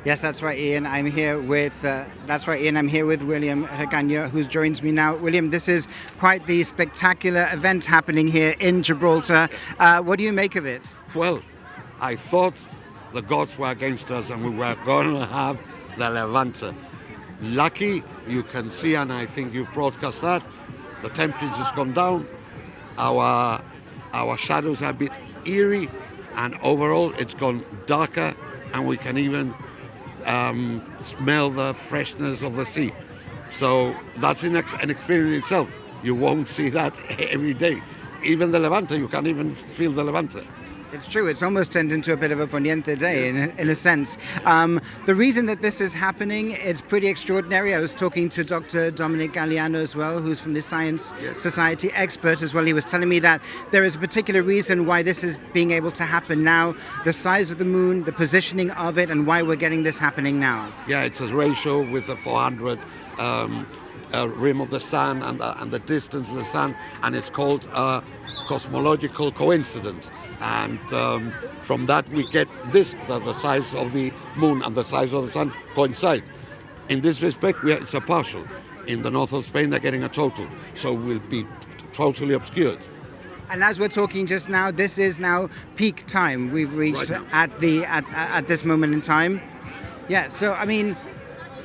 Yes, that's right, Ian. I'm here with William Recagno, who joins me now. William, this is quite the spectacular event happening here in Gibraltar. What do you make of it? Well, I thought the gods were against us and we were going to have the Levante. Lucky, you can see, and I think you've broadcast that, the temperature's gone down, our shadows are a bit eerie, and overall it's gone darker, and we can even smell the freshness of the sea. So that's an experience itself. You won't see that every day. Even the Levante, you can't even feel the Levante. It's true, it's almost turned into a bit of a poniente day in a sense. The reason that this is happening is pretty extraordinary. I was talking to Dr. Dominic Galliano as well, who's from the Science Society, expert as well. He was telling me that there is a particular reason why this is being able to happen now, the size of the moon, the positioning of it, and why we're getting this happening now. Yeah, it's a ratio with the 400 rim of the sun and the distance of the sun, and it's called cosmological coincidence. And from that we get this, the size of the moon and the size of the sun coincide. In this respect, it's a partial. In the north of Spain, they're getting a total. So we'll be totally obscured. And as we're talking just now, this is now peak time. We've reached at this moment in time. Yeah, so I mean,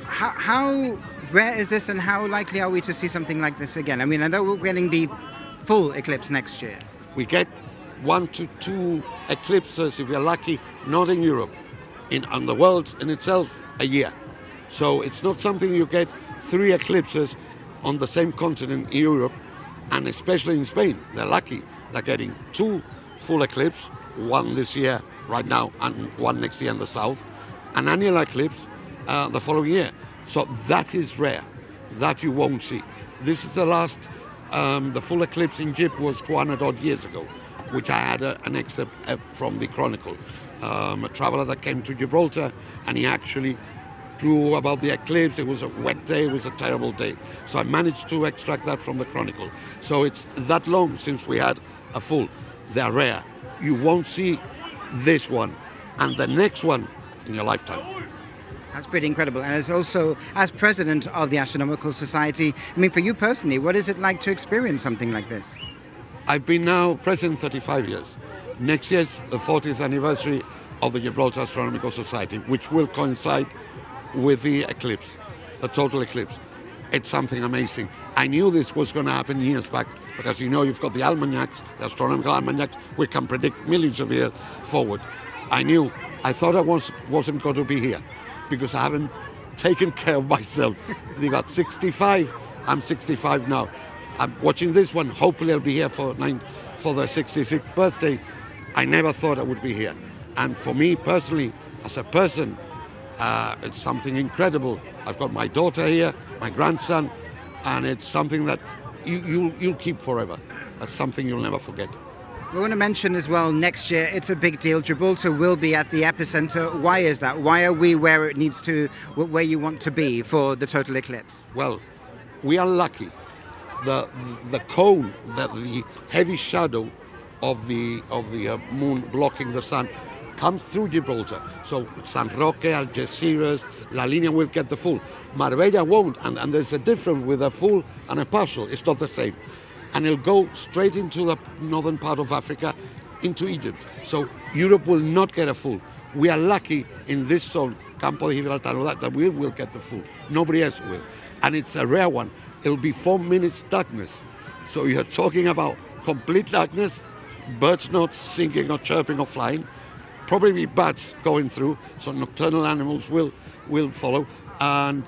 how rare is this and how likely are we to see something like this again? I mean, I know we're getting the full eclipse next year. We get 1 to 2 eclipses, if we're lucky, not in Europe, on the world in itself, a year. So it's not something you get 3 eclipses on the same continent in Europe, and especially in Spain. They're lucky. They're getting 2 full eclipses, 1 this year, right now, and 1 next year in the south, an annual eclipse the following year. So that is rare. That you won't see. This is the last, the full eclipse in Egypt was 200 odd years ago, which I had an excerpt from the Chronicle. A traveler that came to Gibraltar, and he actually drew about the eclipse. It was a wet day, it was a terrible day. So I managed to extract that from the Chronicle. So it's that long since we had a full. They're rare. You won't see this one and the next one in your lifetime. That's pretty incredible. And as president of the Astronomical Society, I mean, for you personally, what is it like to experience something like this? I've been now president 35 years. Next year's the 40th anniversary of the Gibraltar Astronomical Society, which will coincide with the eclipse, the total eclipse. It's something amazing. I knew this was going to happen years back because you've got the almanacs, the astronomical almanacs, we can predict millions of years forward. I thought I wasn't going to be here because I haven't taken care of myself. They got 65, I'm 65 now. I'm watching this one. Hopefully I'll be here for the 66th birthday. I never thought I would be here. And for me personally, as a person, it's something incredible. I've got my daughter here, my grandson, and it's something that you'll keep forever. That's something you'll never forget. We want to mention as well, next year, it's a big deal. Gibraltar will be at the epicenter. Why is that? Why are we where you want to be for the total eclipse? Well, we are lucky. The cone, the heavy shadow of the moon blocking the sun comes through Gibraltar. So San Roque, Algeciras, La Línea will get the full. Marbella won't, and there's a difference with a full and a partial. It's not the same. And it'll go straight into the northern part of Africa, into Egypt. So Europe will not get a full. We are lucky in this zone, Campo de Gibraltar, that we will get the full. Nobody else will. And it's a rare one. It'll be 4 minutes darkness. So you're talking about complete darkness, birds not singing or chirping or flying, probably bats going through, so nocturnal animals will follow, and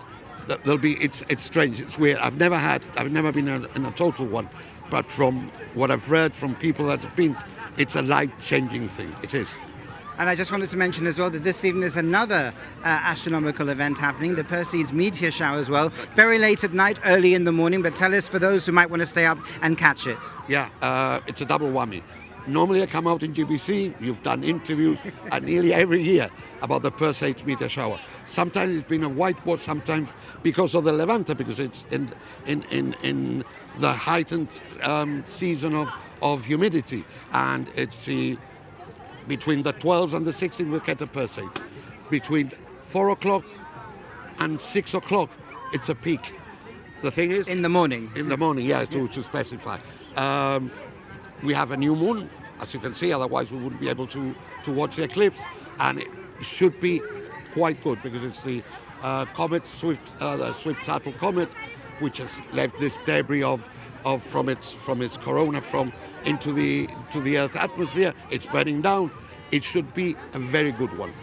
there'll be, it's strange, it's weird. I've never been in a total one, but from what I've read from people that have been, it's a life-changing thing. It is. And I just wanted to mention as well that this evening there's another astronomical event happening, the Perseids meteor shower as well. Very late at night, early in the morning, but tell us for those who might want to stay up and catch it. Yeah, it's a double whammy. Normally I come out in GBC, you've done interviews nearly every year about the Perseids meteor shower. Sometimes it's been a whitewash, sometimes because of the Levante, because it's in the heightened season of humidity, and it's between the 12th and the 16th we'll get a Perseid. Between 4 o'clock and 6 o'clock, it's a peak. The thing is, In the morning. in the morning, yeah, to specify. We have a new moon, as you can see, otherwise we wouldn't be able to watch the eclipse. And it should be quite good because it's the comet, the Swift-Tuttle comet, which has left this debris from its corona into the Earth's atmosphere. It's burning down. It should be a very good one.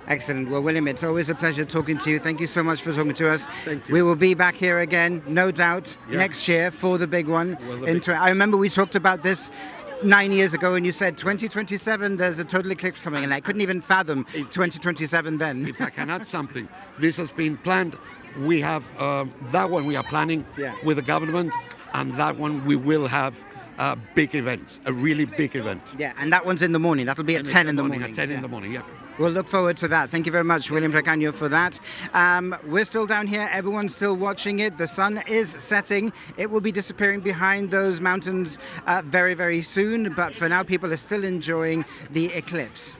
Excellent. Well, William, it's always a pleasure talking to you. Thank you so much for talking to us. Thank you. We will be back here again, no doubt, Yeah. next year for the big one. Well, I remember we talked about this 9 years ago, and you said 2027 there's a total eclipse coming, and I couldn't even fathom 2027 then. If I can add something, this has been planned. We have that one we are planning Yeah. with the government, and that one we will have a big event, a really big event. Yeah, and that one's in the morning. That'll be at 10 in the morning. At 10 Yeah. in the morning, yeah. We'll look forward to that. Thank you very much, William Recagno, for that. We're still down here. Everyone's still watching it. The sun is setting. It will be disappearing behind those mountains very, very soon. But for now, people are still enjoying the eclipse.